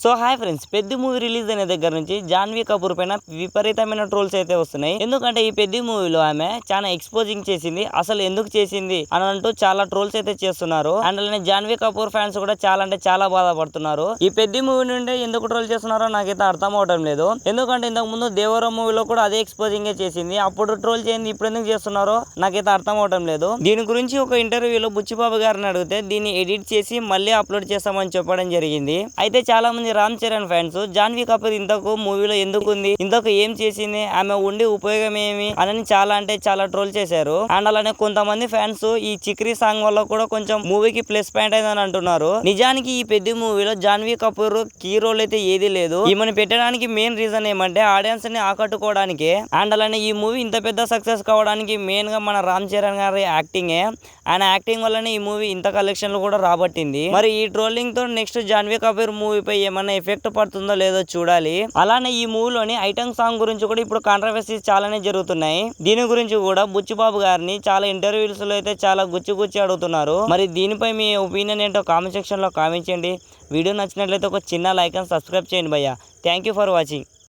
So hi friends, పెద్ద movie release అయిన దగ్గర నుంచి జాన్వీ కపూర్ పైన విపరీతమైన ట్రోల్స్ అయితే వస్తున్నాయి. ఎందుకంటే ఈ పెద్ద మూవీలో ఆమె చాలా ఎక్స్పోజింగ్ చేసింది, అసలు ఎందుకు చేసింది అని అంటూ చాలా ట్రోల్స్ అయితే చేస్తున్నారు. అండ్ అలానే జాన్వీ కపూర్ ఫ్యాన్స్ కూడా చాలా అంటే చాలా బాధపడుతున్నారు. ఈ పెద్ద మూవీ నుండి ఎందుకు ట్రోల్ చేస్తున్నారో నాకైతే అర్థం అవడం లేదు. ఎందుకంటే ఇంతకు ముందు దేవరం మూవీలో కూడా అదే ఎక్స్పోజింగ్ చేసింది, అప్పుడు ట్రోల్ చేయండి, ఇప్పుడు ఎందుకు చేస్తున్నారో నాకైతే అర్థం అవడం లేదు. దీని గురించి ఒక ఇంటర్వ్యూలో బుచ్చిబాబు గారిని అడిగితే దీన్ని ఎడిట్ చేసి మళ్ళీ అప్లోడ్ చేస్తామని చెప్పడం జరిగింది. అయితే చాలా మంది రామ్ చరణ్ ఫ్యాన్స్ జాన్వీ కపూర్ ఇంతకు మూవీలో ఎందుకు ఉంది, ఇంతకు ఏం చేసింది, ఆమె ఉండి ఉపయోగం ఏమి అని చాలా అంటే చాలా ట్రోల్ చేశారు. అండ్ అలానే కొంతమంది ఫ్యాన్స్ ఈ చిక్రీ సాంగ్ వల్ల కూడా కొంచెం మూవీకి ప్లస్ పాయింట్ అయిందని అంటున్నారు. నిజానికి ఈ పెద్ద మూవీలో జాన్వీ కపూర్ కీ రోల్ అయితే ఏది లేదు. ఈమెను పెట్టడానికి మెయిన్ రీజన్ ఏమంటే ఆడియన్స్ ని ఆకట్టుకోవడానికి. అండ్ అలానే ఈ మూవీ ఇంత పెద్ద సక్సెస్ కావడానికి మెయిన్ గా మన రామ్ చరణ్ గారి యాక్టింగే. ఆయన యాక్టింగ్ వల్లనే ఈ మూవీ ఇంత కలెక్షన్లు కూడా రాబట్టింది. మరి ఈ ట్రోలింగ్ తో నెక్స్ట్ జాన్వీ కపూర్ మూవీ పై ఏమన్నా ఎఫెక్ట్ పడుతుందో లేదో చూడాలి. అలానే ఈ మూవీలోని ఐటమ్ సాంగ్ గురించి కూడా ఇప్పుడు కాంట్రవర్సీస్ చాలానే జరుగుతున్నాయి. దీని గురించి కూడా బుచ్చిబాబు గారిని చాలా ఇంటర్వ్యూస్ లో అయితే చాలా గుచ్చి అడుగుతున్నారు. మరి దీనిపై మీ ఒపీనియన్ ఏంటో కామెంట్ సెక్షన్ లో కామెంట్ చేయండి. వీడియో నచ్చినట్లయితే ఒక చిన్న లైక్ అండ్ సబ్స్క్రైబ్ చేయండి భయ్యా. Thank you for watching.